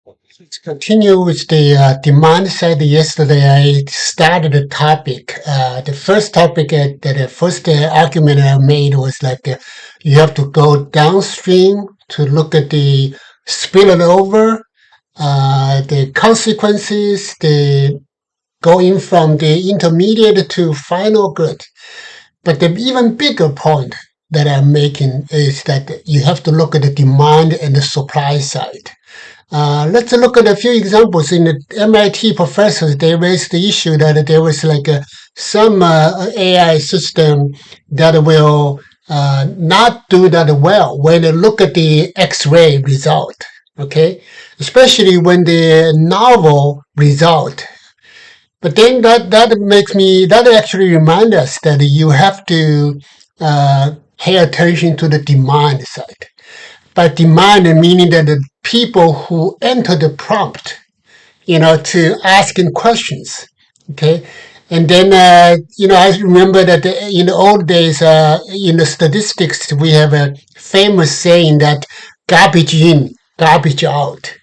To continue with the demand side, yesterday I started a topic. The first topic, the first argument I made was like you have to go downstream to look at the spillover, the consequences, the going from the intermediate to final good. But the even bigger point that I'm making is that you have to look at the demand and the supply side. Let's look at a few examples. In the MIT professors, they raised the issue that there was like some AI system that will not do that well when they look at the X-ray result. Okay, especially when the novel result. But then that actually reminds us that you have to pay attention to the demand side. By demand, meaning that the people who enter the prompt, to asking questions, okay? And then, I remember that in the old days, in the statistics, we have a famous saying that garbage in, garbage out.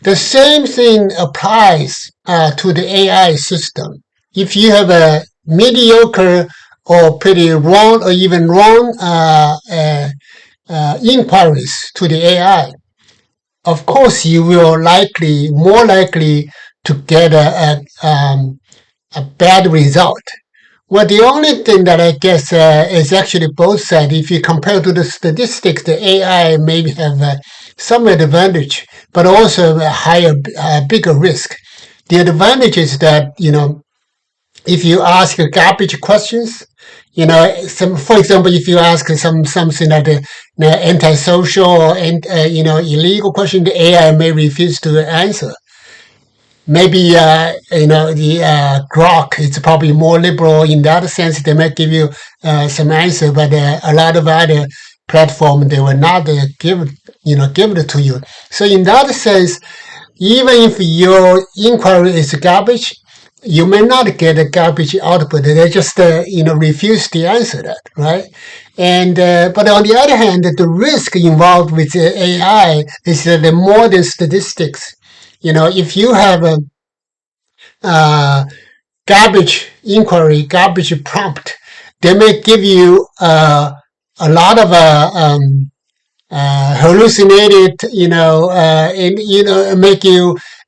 The same thing applies to the AI system. If you have a mediocre or pretty wrong or even wrong inquiries to the AI, of course you will more likely to get a bad result. Well, the only thing that I guess is actually both sides. If you compare to the statistics, the AI may have some advantage, but also a bigger risk. The advantage is that, if you ask garbage questions, for example, if you ask something like antisocial or illegal question, the AI may refuse to answer. Maybe the Grok is probably more liberal in that sense. They might give you some answer, but a lot of other platforms they will not give it to you. So in that sense, even if your inquiry is garbage, you may not get a garbage output. They just refuse to answer that, right? And but on the other hand, the risk involved with AI is that the more than statistics. If you have a garbage inquiry, garbage prompt, they may give you a lot of hallucinated,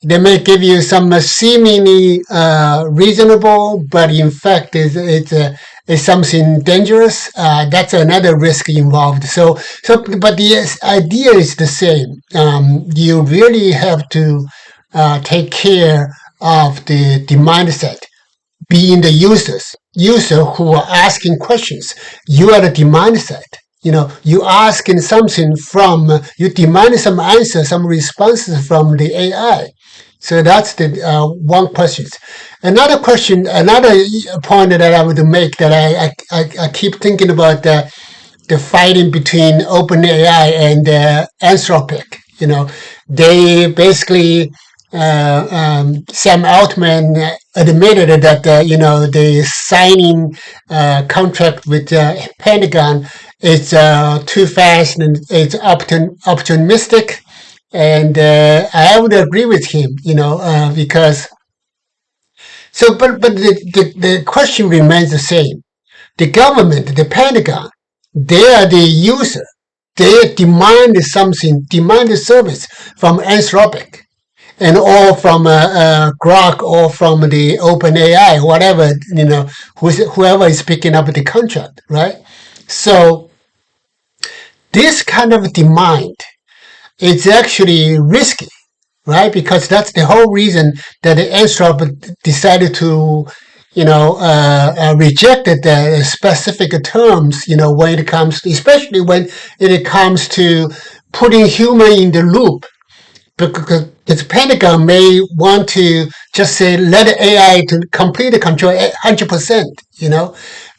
they may give you some seemingly reasonable, but in fact it's something dangerous. That's another risk involved. So, but the idea is the same. You really have to take care of the demand set, being the user who are asking questions. You are the demand set. You asking something you demand some answers, some responses from the AI. So that's the one question. Another point that I would make that I keep thinking about the fighting between OpenAI and Anthropic. They basically Sam Altman admitted that the signing contract with Pentagon is too fast and it's optimistic. And I would agree with him, because but the question remains the same. The government, the Pentagon, they are the user. They demand a service from Anthropic, and or from Grok or from the OpenAI, whatever, whoever is picking up the contract, right? So this kind of demand, it's actually risky, right? Because that's the whole reason that Anthropic decided to, rejected the specific terms, when it comes to, especially when it comes to putting human in the loop. Because the Pentagon may want to just say, let AI to completely control 100%,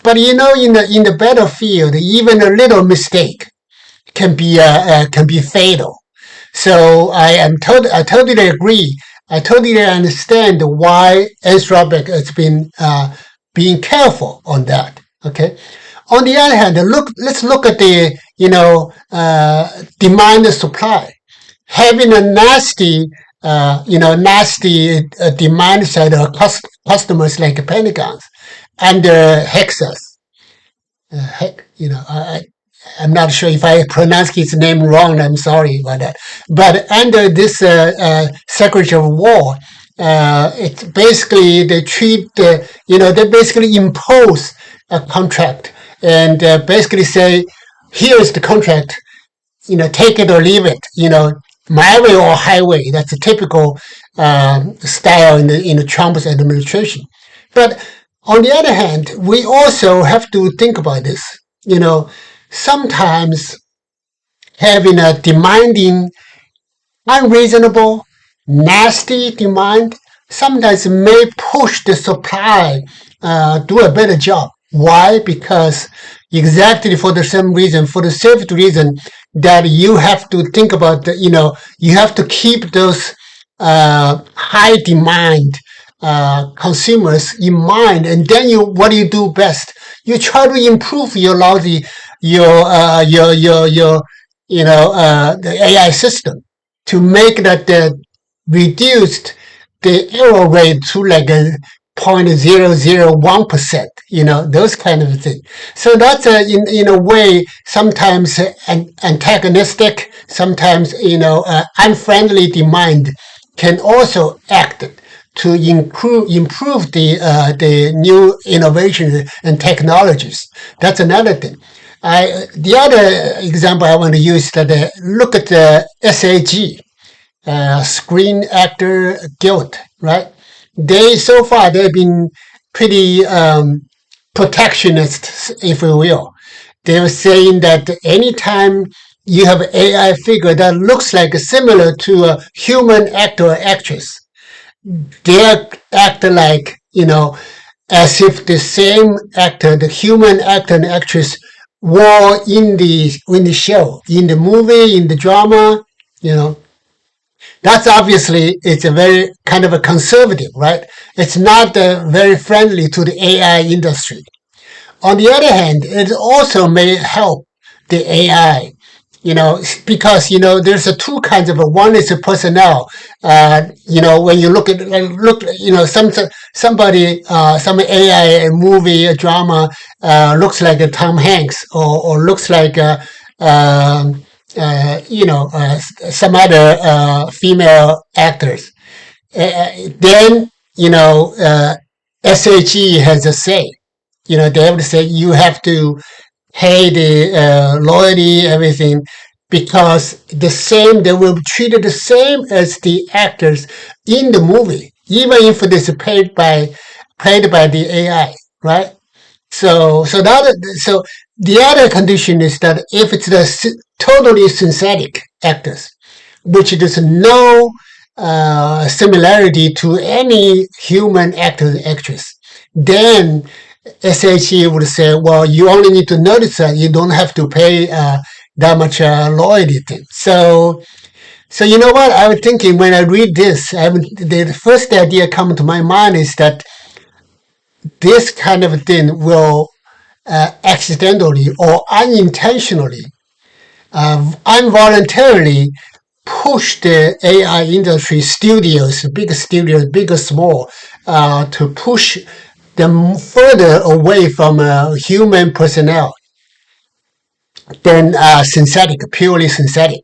But in the battlefield, even a little mistake can be fatal. So I totally agree. I totally understand why Anthropic has been being careful on that. Okay. On the other hand, let's look at the demand and supply. Having a nasty nasty demand side of customers like Pentagon under Hexas. Heck, I'm not sure if I pronounced his name wrong. I'm sorry about that. But under this Secretary of War, it's basically they treat, they basically impose a contract and basically say, here is the contract, take it or leave it, my way or highway. That's a typical style in the Trump's administration. But on the other hand, we also have to think about this. Sometimes having a demanding, unreasonable, nasty demand sometimes may push the supply do a better job. Why? Because exactly for the same reason, for the safety reason that you have to think about, you have to keep those high demand consumers in mind, and then what do you do best? You try to improve your lousy, the AI system to make that reduced the error rate to like a 0.001%, those kind of things. So that's in a way sometimes antagonistic, sometimes unfriendly demand can also act to improve the new innovations and technologies. That's another thing. The other example I want to use is that look at the SAG, Screen Actor Guild, right? So far they've been pretty protectionist, if you will. They're saying that anytime you have an AI figure that looks like similar to a human actor or actress, they act like, as if the same actor, the human actor and actress, were in the show, in the movie, in the drama. That's obviously, it's a very kind of a conservative, right? It's not very friendly to the AI industry. On the other hand, it also may help the AI, because there's two kinds of one is a personnel. When you look, somebody, some AI movie, a drama, looks like a Tom Hanks or looks like some other female actors. Then SHE has a say. They have to say you have to pay the loyalty, everything, because they will be treated the same as the actors in the movie, even if it is played by the AI, right? So the other condition is that if it's the totally synthetic actors, which there's no similarity to any human actor or actress, then SHE would say, well, you only need to notice that you don't have to pay that much loyalty thing. So you know what? I was thinking when I read this, the first idea coming to my mind is that this kind of thing will accidentally or unintentionally, involuntarily push the AI industry studios, big or small, to push them further away from human personnel than purely synthetic.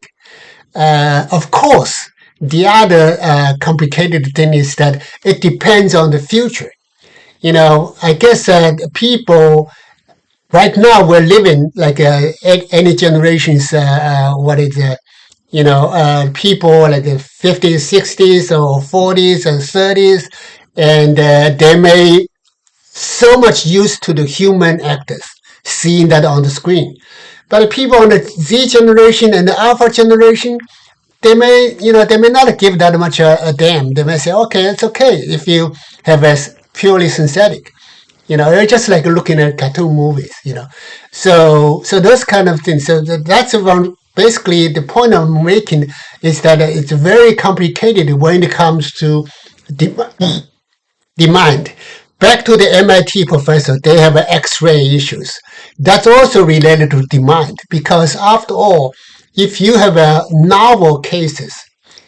Of course, the other complicated thing is that it depends on the future. I guess people right now we're living like any generations. People like the 50s, 60s, or 40s and 30s, and they may so much used to the human actors, seeing that on the screen. But people on the Z generation and the Alpha generation, they may not give that much a damn. They may say, okay, it's okay if you have a purely synthetic. They're just like looking at cartoon movies. So those kind of things. So that's around. Basically, the point I'm making is that it's very complicated when it comes to demand. Back to the MIT professor, they have X-ray issues. That's also related to demand because after all, if you have novel cases,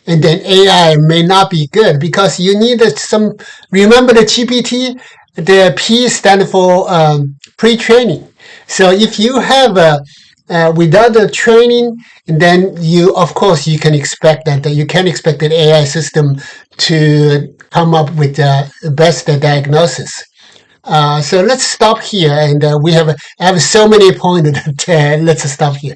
and then AI may not be good because you need some. Remember the GPT, the P stand for pre-training. So if you have without the training, then you of course you can expect that you can expect an AI system to come up with the best diagnosis. So let's stop here, and we have I have so many points that let's stop here.